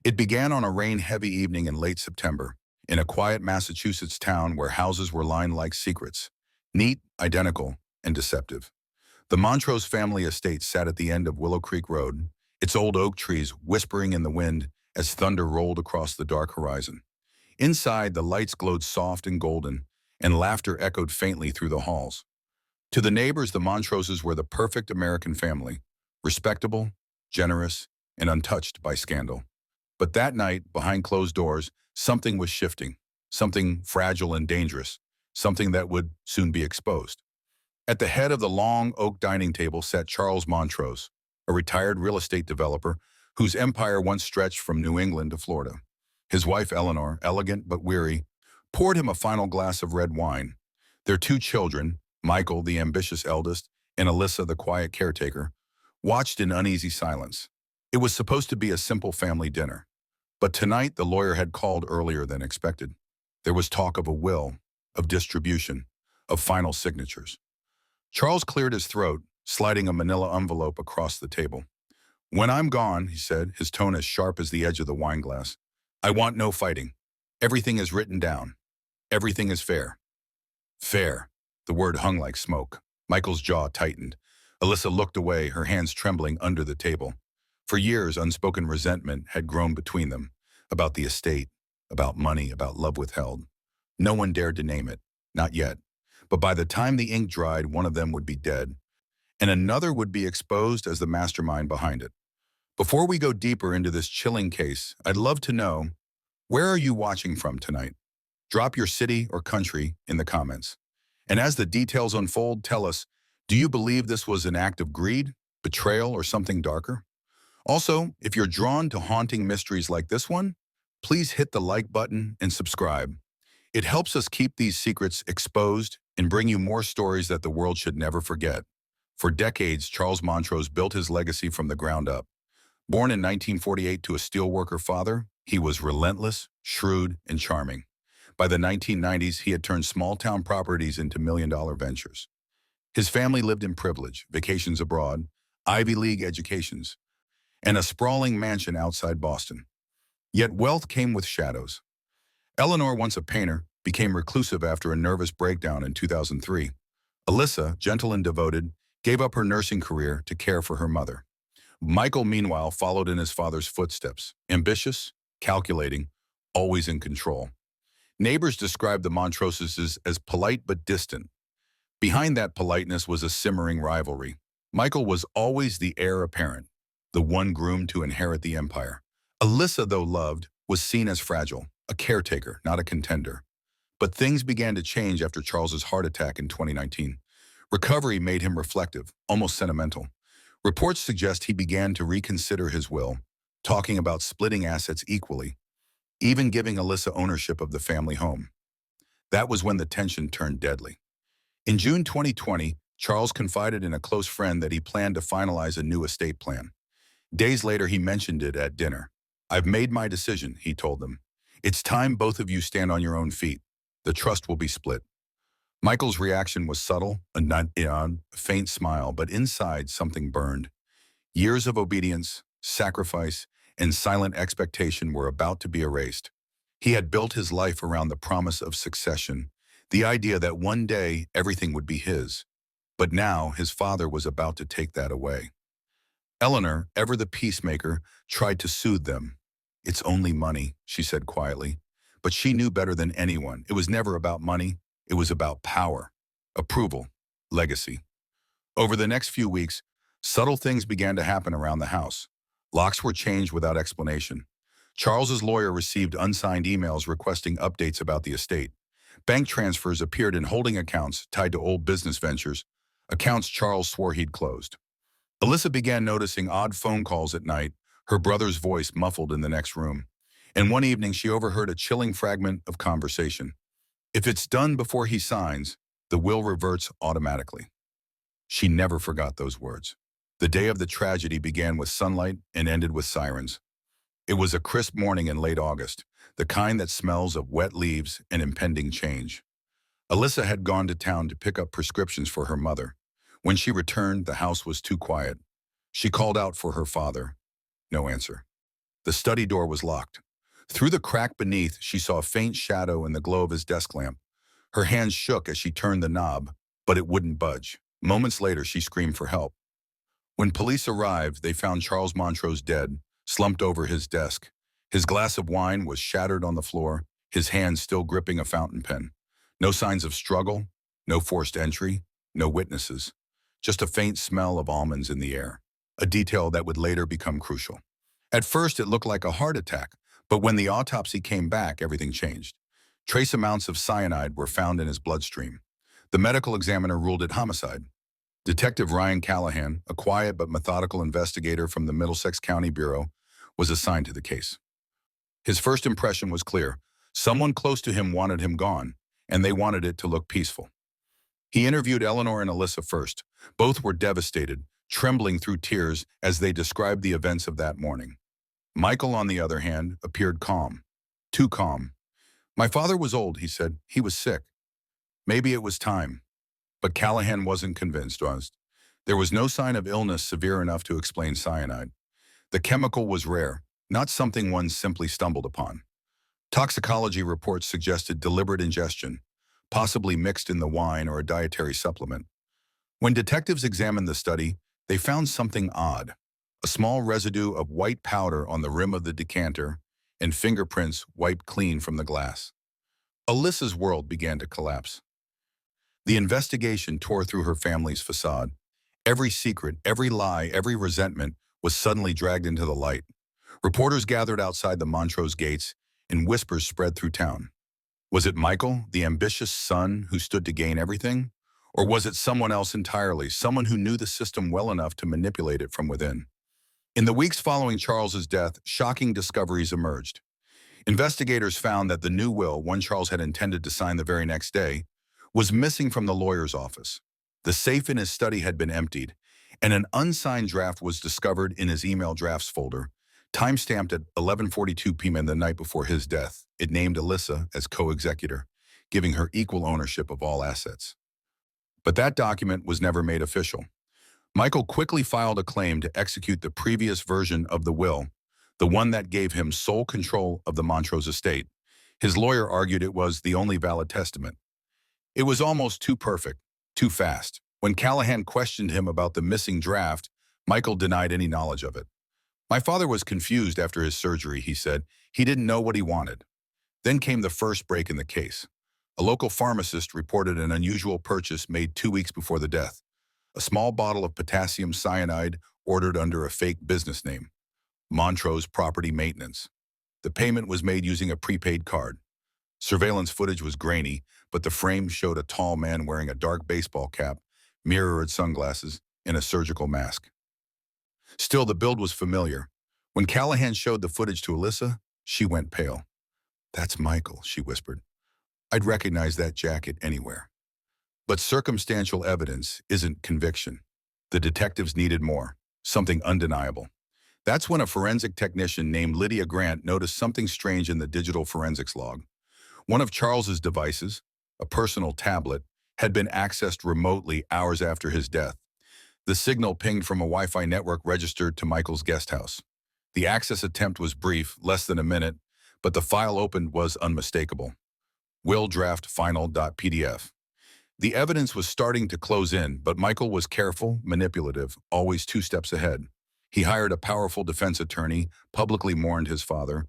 It began on a rain-heavy evening in late September, in a quiet Massachusetts town where houses were lined like secrets, neat, identical, and deceptive. The Montrose family estate sat at the end of Willow Creek Road, its old oak trees whispering in the wind as thunder rolled across the dark horizon. Inside, the lights glowed soft and golden, and laughter echoed faintly through the halls. To the neighbors, the Montroses were the perfect American family, respectable, generous, and untouched by scandal. But that night, behind closed doors, something was shifting, something fragile and dangerous, something that would soon be exposed. At the head of the long oak dining table sat Charles Montrose, a retired real estate developer whose empire once stretched from New England to Florida. His wife Eleanor, elegant but weary, poured him a final glass of red wine. Their two children, Michael, the ambitious eldest, and Alyssa, the quiet caretaker, watched in uneasy silence. It was supposed to be a simple family dinner. But tonight the lawyer had called earlier than expected. There was talk of a will, of distribution, of final signatures. Charles cleared his throat, sliding a manila envelope across the table. "When I'm gone," he said, his tone as sharp as the edge of the wineglass, "I want no fighting. Everything is written down. Everything is fair." Fair. The word hung like smoke. Michael's jaw tightened. Alyssa looked away, her hands trembling under the table. For years, unspoken resentment had grown between them, about the estate, about money, about love withheld. No one dared to name it, not yet. But by the time the ink dried, one of them would be dead, and another would be exposed as the mastermind behind it. Before we go deeper into this chilling case, I'd love to know, where are you watching from tonight? Drop your city or country in the comments. And as the details unfold, tell us, do you believe this was an act of greed, betrayal, or something darker? Also, if you're drawn to haunting mysteries like this one, please hit the like button and subscribe. It helps us keep these secrets exposed and bring you more stories that the world should never forget. For decades, Charles Montrose built his legacy from the ground up. Born in 1948 to a steelworker father, he was relentless, shrewd, and charming. By the 1990s, he had turned small-town properties into million-dollar ventures. His family lived in privilege, vacations abroad, Ivy League educations, and a sprawling mansion outside Boston. Yet wealth came with shadows. Eleanor, once a painter, became reclusive after a nervous breakdown in 2003. Alyssa, gentle and devoted, gave up her nursing career to care for her mother. Michael, meanwhile, followed in his father's footsteps, ambitious, calculating, always in control. Neighbors described the Montroses as polite but distant. Behind that politeness was a simmering rivalry. Michael was always the heir apparent, the one groomed to inherit the empire. Alyssa, though loved, was seen as fragile, a caretaker, not a contender. But things began to change after Charles's heart attack in 2019. Recovery made him reflective, almost sentimental. Reports suggest he began to reconsider his will, talking about splitting assets equally, even giving Alyssa ownership of the family home. That was when the tension turned deadly. In June 2020, Charles confided in a close friend that he planned to finalize a new estate plan. Days later, he mentioned it at dinner. "I've made my decision," he told them. "It's time both of you stand on your own feet. The trust will be split." Michael's reaction was subtle, a faint smile, but inside something burned. Years of obedience, sacrifice, and silent expectation were about to be erased. He had built his life around the promise of succession, the idea that one day everything would be his. But now his father was about to take that away. Eleanor, ever the peacemaker, tried to soothe them. "It's only money," she said quietly. But she knew better than anyone. It was never about money. It was about power, approval, legacy. Over the next few weeks, subtle things began to happen around the house. Locks were changed without explanation. Charles's lawyer received unsigned emails requesting updates about the estate. Bank transfers appeared in holding accounts tied to old business ventures, accounts Charles swore he'd closed. Alyssa began noticing odd phone calls at night, her brother's voice muffled in the next room. And one evening she overheard a chilling fragment of conversation. "If it's done before he signs, the will reverts automatically." She never forgot those words. The day of the tragedy began with sunlight and ended with sirens. It was a crisp morning in late August, the kind that smells of wet leaves and impending change. Alyssa had gone to town to pick up prescriptions for her mother. When she returned, the house was too quiet. She called out for her father. No answer. The study door was locked. Through the crack beneath, she saw a faint shadow in the glow of his desk lamp. Her hands shook as she turned the knob, but it wouldn't budge. Moments later, she screamed for help. When police arrived, they found Charles Montrose dead, slumped over his desk. His glass of wine was shattered on the floor, his hand still gripping a fountain pen. No signs of struggle, no forced entry, no witnesses. Just a faint smell of almonds in the air, a detail that would later become crucial. At first, it looked like a heart attack, but when the autopsy came back, everything changed. Trace amounts of cyanide were found in his bloodstream. The medical examiner ruled it homicide. Detective Ryan Callahan, a quiet but methodical investigator from the Middlesex County Bureau, was assigned to the case. His first impression was clear. Someone close to him wanted him gone, and they wanted it to look peaceful. He interviewed Eleanor and Alyssa first. Both were devastated, trembling through tears as they described the events of that morning. Michael, on the other hand, appeared calm. Too calm. "My father was old," he said. "He was sick. Maybe it was time." But Callahan wasn't convinced. There was no sign of illness severe enough to explain cyanide. The chemical was rare, not something one simply stumbled upon. Toxicology reports suggested deliberate ingestion, possibly mixed in the wine or a dietary supplement. When detectives examined the study, they found something odd. A small residue of white powder on the rim of the decanter and fingerprints wiped clean from the glass. Alyssa's world began to collapse. The investigation tore through her family's facade. Every secret, every lie, every resentment was suddenly dragged into the light. Reporters gathered outside the Montrose gates, and whispers spread through town. Was it Michael, the ambitious son who stood to gain everything? Or was it someone else entirely, someone who knew the system well enough to manipulate it from within? In the weeks following Charles's death, shocking discoveries emerged. Investigators found that the new will, one Charles had intended to sign the very next day, was missing from the lawyer's office. The safe in his study had been emptied, and an unsigned draft was discovered in his email drafts folder, time-stamped at 11:42 p.m. the night before his death. It named Alyssa as co-executor, giving her equal ownership of all assets. But that document was never made official. Michael quickly filed a claim to execute the previous version of the will, the one that gave him sole control of the Montrose estate. His lawyer argued it was the only valid testament. It was almost too perfect, too fast. When Callahan questioned him about the missing draft, Michael denied any knowledge of it. "My father was confused after his surgery," he said. "He didn't know what he wanted." Then came the first break in the case. A local pharmacist reported an unusual purchase made 2 weeks before the death. A small bottle of potassium cyanide ordered under a fake business name, Montrose Property Maintenance. The payment was made using a prepaid card. Surveillance footage was grainy, but the frame showed a tall man wearing a dark baseball cap, mirrored sunglasses, and a surgical mask. Still, the build was familiar. When Callahan showed the footage to Alyssa, she went pale. "That's Michael," she whispered. "I'd recognize that jacket anywhere." But circumstantial evidence isn't conviction. The detectives needed more, something undeniable. That's when a forensic technician named Lydia Grant noticed something strange in the digital forensics log. One of Charles's devices, a personal tablet, had been accessed remotely hours after his death. The signal pinged from a Wi-Fi network registered to Michael's guest house. The access attempt was brief, less than a minute, but the file opened was unmistakable. Will draft final.pdf. The evidence was starting to close in, but Michael was careful, manipulative, always 2 steps ahead. He hired a powerful defense attorney, publicly mourned his father,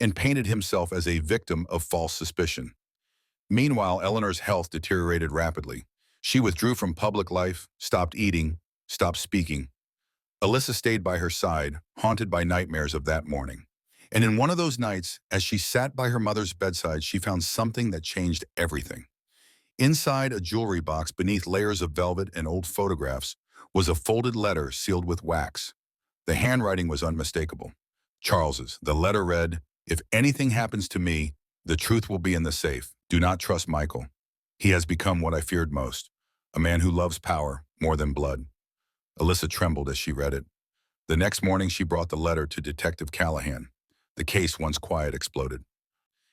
and painted himself as a victim of false suspicion. Meanwhile, Eleanor's health deteriorated rapidly. She withdrew from public life, stopped eating, stopped speaking. Alyssa stayed by her side, haunted by nightmares of that morning. And in one of those nights, as she sat by her mother's bedside, she found something that changed everything. Inside a jewelry box, beneath layers of velvet and old photographs, was a folded letter sealed with wax. The handwriting was unmistakable. Charles's. The letter read, "If anything happens to me, the truth will be in the safe. Do not trust Michael. He has become what I feared most, a man who loves power more than blood." Alyssa trembled as she read it. The next morning, she brought the letter to Detective Callahan. The case, once quiet, exploded.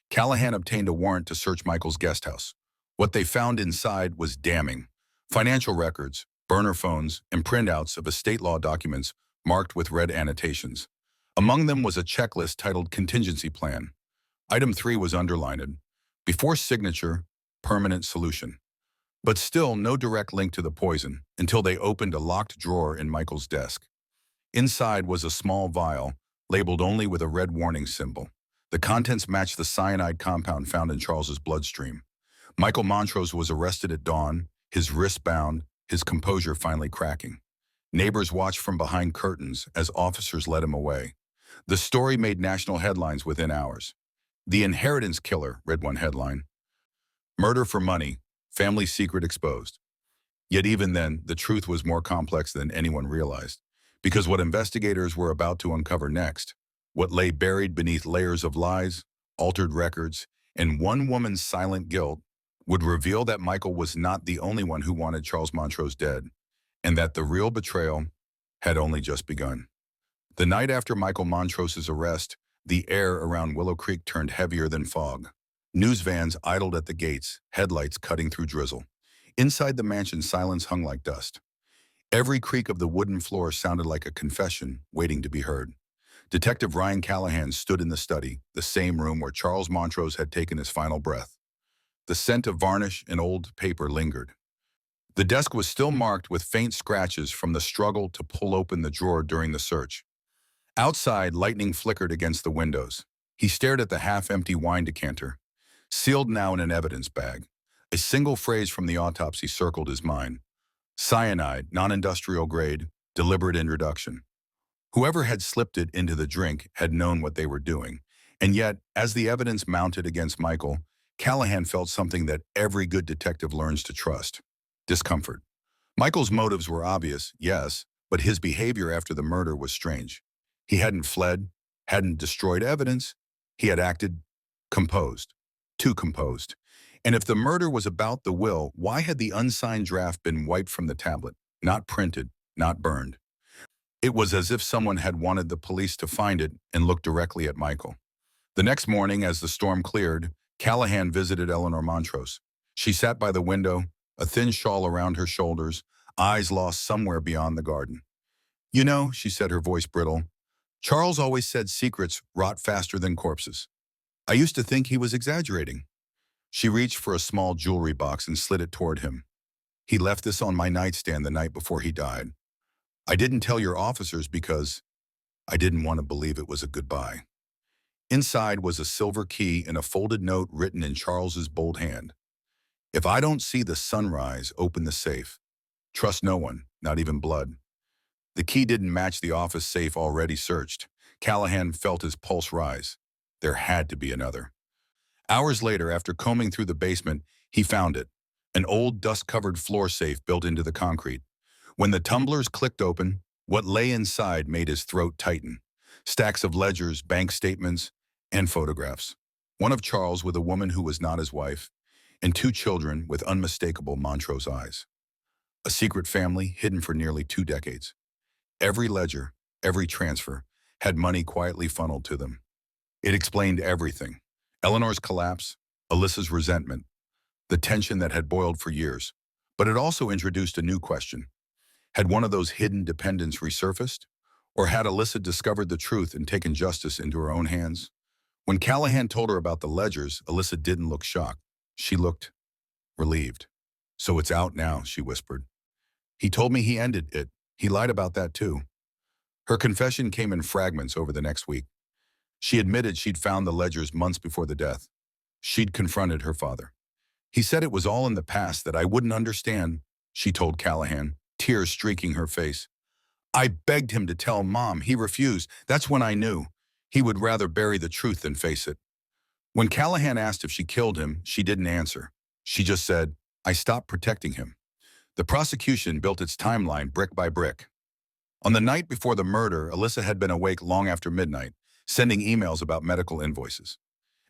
Callahan obtained a warrant to search Michael's guest house. What they found inside was damning. Financial records, burner phones, and printouts of estate law documents marked with red annotations. Among them was a checklist titled Contingency Plan. Item 3 was underlined. Before signature, permanent solution. But still no direct link to the poison until they opened a locked drawer in Michael's desk. Inside was a small vial, labeled only with a red warning symbol. The contents matched the cyanide compound found in Charles's bloodstream. Michael Montrose was arrested at dawn, his wrists bound, his composure finally cracking. Neighbors watched from behind curtains as officers led him away. The story made national headlines within hours. "The Inheritance Killer," read one headline. "Murder for money, family secret exposed." Yet even then, the truth was more complex than anyone realized. Because what investigators were about to uncover next, what lay buried beneath layers of lies, altered records, and one woman's silent guilt, would reveal that Michael was not the only one who wanted Charles Montrose dead, and that the real betrayal had only just begun. The night after Michael Montrose's arrest, the air around Willow Creek turned heavier than fog. News vans idled at the gates, headlights cutting through drizzle. Inside the mansion, silence hung like dust. Every creak of the wooden floor sounded like a confession waiting to be heard. Detective Ryan Callahan stood in the study, the same room where Charles Montrose had taken his final breath. The scent of varnish and old paper lingered. The desk was still marked with faint scratches from the struggle to pull open the drawer during the search. Outside, lightning flickered against the windows. He stared at the half-empty wine decanter, sealed now in an evidence bag. A single phrase from the autopsy circled his mind. Cyanide, non-industrial grade, deliberate introduction. Whoever had slipped it into the drink had known what they were doing. And yet, as the evidence mounted against Michael, Callahan felt something that every good detective learns to trust: discomfort. Michael's motives were obvious, yes, but his behavior after the murder was strange. He hadn't fled, hadn't destroyed evidence. He had acted composed, too composed. And if the murder was about the will, why had the unsigned draft been wiped from the tablet, not printed, not burned? It was as if someone had wanted the police to find it and look directly at Michael. The next morning, as the storm cleared, Callahan visited Eleanor Montrose. She sat by the window, a thin shawl around her shoulders, eyes lost somewhere beyond the garden. "You know," she said, her voice brittle, "Charles always said secrets rot faster than corpses. I used to think he was exaggerating." She reached for a small jewelry box and slid it toward him. "He left this on my nightstand the night before he died. I didn't tell your officers because I didn't want to believe it was a goodbye." Inside was a silver key and a folded note written in Charles's bold hand. "If I don't see the sunrise, open the safe. Trust no one, not even blood." The key didn't match the office safe already searched. Callahan felt his pulse rise. There had to be another. Hours later, after combing through the basement, he found it, an old dust-covered floor safe built into the concrete. When the tumblers clicked open, what lay inside made his throat tighten. Stacks of ledgers, bank statements, and photographs. One of Charles with a woman who was not his wife, and 2 children with unmistakable Montrose eyes. A secret family hidden for nearly 2 decades. Every ledger, every transfer, had money quietly funneled to them. It explained everything. Eleanor's collapse, Alyssa's resentment, the tension that had boiled for years. But it also introduced a new question. Had one of those hidden dependents resurfaced? Or had Alyssa discovered the truth and taken justice into her own hands? When Callahan told her about the ledgers, Alyssa didn't look shocked. She looked relieved. "So it's out now," she whispered. "He told me he ended it. He lied about that too." Her confession came in fragments over the next week. She admitted she'd found the ledgers months before the death. She'd confronted her father. "He said it was all in the past, that I wouldn't understand," she told Callahan, tears streaking her face. "I begged him to tell Mom. He refused. That's when I knew. He would rather bury the truth than face it." When Callahan asked if she killed him, she didn't answer. She just said, "I stopped protecting him." The prosecution built its timeline brick by brick. On the night before the murder, Alyssa had been awake long after midnight, sending emails about medical invoices.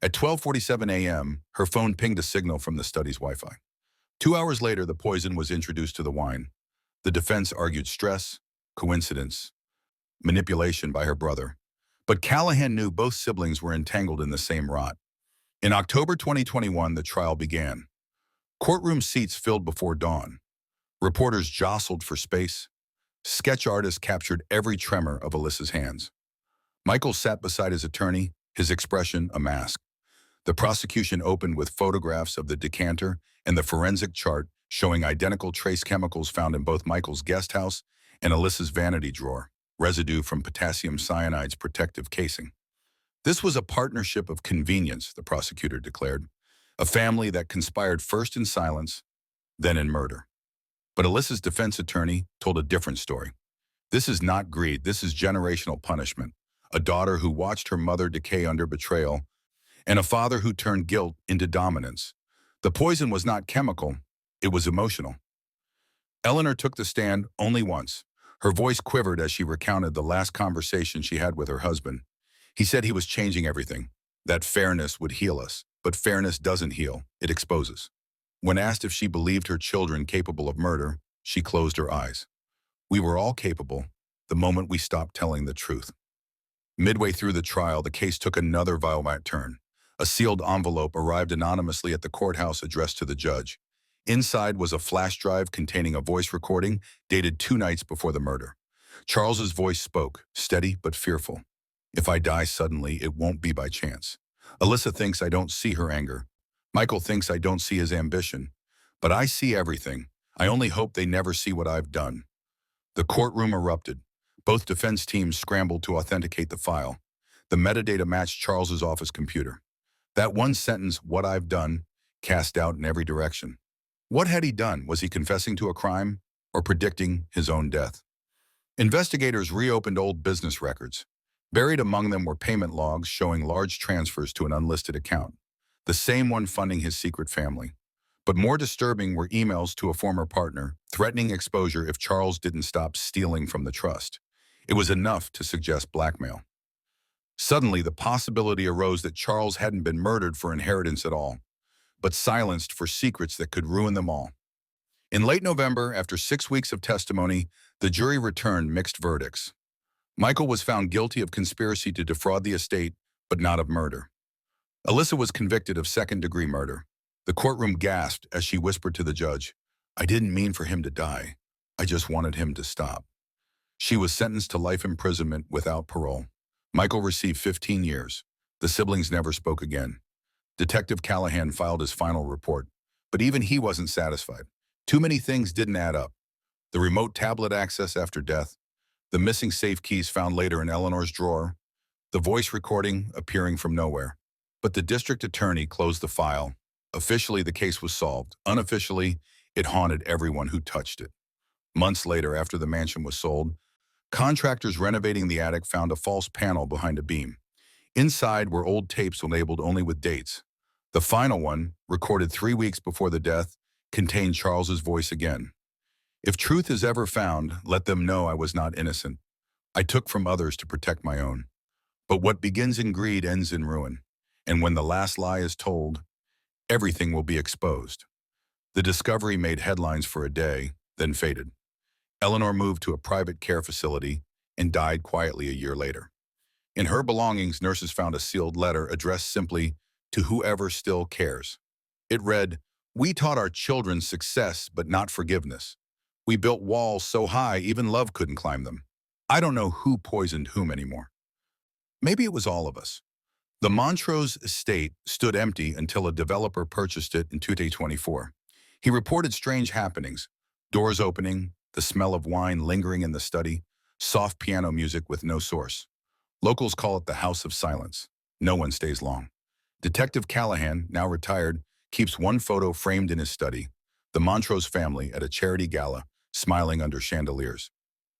At 12:47 a.m., her phone pinged a signal from the study's Wi-Fi. 2 hours later, the poison was introduced to the wine. The defense argued stress, coincidence, manipulation by her brother. But Callahan knew both siblings were entangled in the same rot. In October 2021, the trial began. Courtroom seats filled before dawn. Reporters jostled for space. Sketch artists captured every tremor of Alyssa's hands. Michael sat beside his attorney, his expression a mask. The prosecution opened with photographs of the decanter and the forensic chart showing identical trace chemicals found in both Michael's guest house and Alyssa's vanity drawer, residue from potassium cyanide's protective casing. This was a partnership of convenience, the prosecutor declared, a family that conspired first in silence, then in murder. But Alyssa's defense attorney told a different story. This is not greed, this is generational punishment. A daughter who watched her mother decay under betrayal, and a father who turned guilt into dominance. The poison was not chemical, it was emotional. Eleanor took the stand only once. Her voice quivered as she recounted the last conversation she had with her husband. He said he was changing everything, that fairness would heal us, but fairness doesn't heal, it exposes. When asked if she believed her children capable of murder, she closed her eyes. We were all capable, the moment we stopped telling the truth. Midway through the trial, the case took another violent turn. A sealed envelope arrived anonymously at the courthouse addressed to the judge. Inside was a flash drive containing a voice recording dated 2 nights before the murder. Charles's voice spoke, steady but fearful. If I die suddenly, it won't be by chance. Alyssa thinks I don't see her anger. Michael thinks I don't see his ambition. But I see everything. I only hope they never see what I've done. The courtroom erupted. Both defense teams scrambled to authenticate the file. The metadata matched Charles's office computer. That one sentence, "what I've done," cast doubt in every direction. What had he done? Was he confessing to a crime or predicting his own death? Investigators reopened old business records. Buried among them were payment logs showing large transfers to an unlisted account, the same one funding his secret family. But more disturbing were emails to a former partner, threatening exposure if Charles didn't stop stealing from the trust. It was enough to suggest blackmail. Suddenly, the possibility arose that Charles hadn't been murdered for inheritance at all, but silenced for secrets that could ruin them all. In late November, after 6 weeks of testimony, the jury returned mixed verdicts. Michael was found guilty of conspiracy to defraud the estate, but not of murder. Alyssa was convicted of second-degree murder. The courtroom gasped as she whispered to the judge, "I didn't mean for him to die. I just wanted him to stop." She was sentenced to life imprisonment without parole. Michael received 15 years. The siblings never spoke again. Detective Callahan filed his final report, but even he wasn't satisfied. Too many things didn't add up. The remote tablet access after death, the missing safe keys found later in Eleanor's drawer, the voice recording appearing from nowhere. But the district attorney closed the file. Officially, the case was solved. Unofficially, it haunted everyone who touched it. Months later, after the mansion was sold, contractors renovating the attic found a false panel behind a beam. Inside were old tapes labeled only with dates. The final one, recorded 3 weeks before the death, contained Charles's voice again. "If truth is ever found, let them know I was not innocent. I took from others to protect my own. But what begins in greed ends in ruin. And when the last lie is told, everything will be exposed." The discovery made headlines for a day, then faded. Eleanor moved to a private care facility and died quietly a year later. In her belongings, nurses found a sealed letter addressed simply to whoever still cares. It read, "We taught our children success, but not forgiveness. We built walls so high even love couldn't climb them. I don't know who poisoned whom anymore." Maybe it was all of us. The Montrose estate stood empty until a developer purchased it in 2024. He reported strange happenings, doors opening, the smell of wine lingering in the study, soft piano music with no source. Locals call it the House of Silence. No one stays long. Detective Callahan, now retired, keeps one photo framed in his study, the Montrose family at a charity gala, smiling under chandeliers.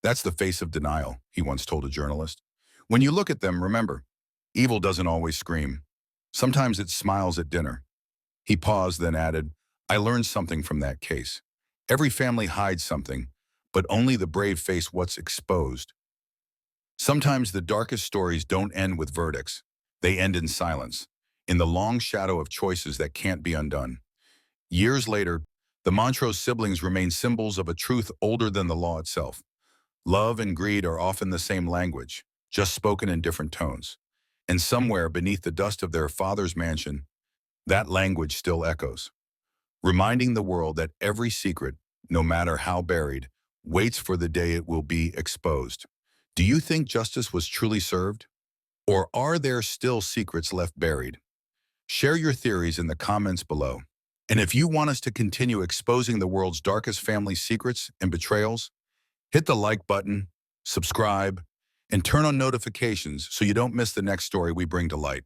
"That's the face of denial," he once told a journalist. "When you look at them, remember, evil doesn't always scream. Sometimes it smiles at dinner." He paused, then added, "I learned something from that case. Every family hides something, but only the brave face what's exposed." Sometimes the darkest stories don't end with verdicts. They end in silence, in the long shadow of choices that can't be undone. Years later, the Montrose siblings remain symbols of a truth older than the law itself. Love and greed are often the same language, just spoken in different tones. And somewhere beneath the dust of their father's mansion, that language still echoes, reminding the world that every secret, no matter how buried, waits for the day it will be exposed. Do you think justice was truly served? Or are there still secrets left buried? Share your theories in the comments below. And if you want us to continue exposing the world's darkest family secrets and betrayals, hit the like button, subscribe, and turn on notifications so you don't miss the next story we bring to light.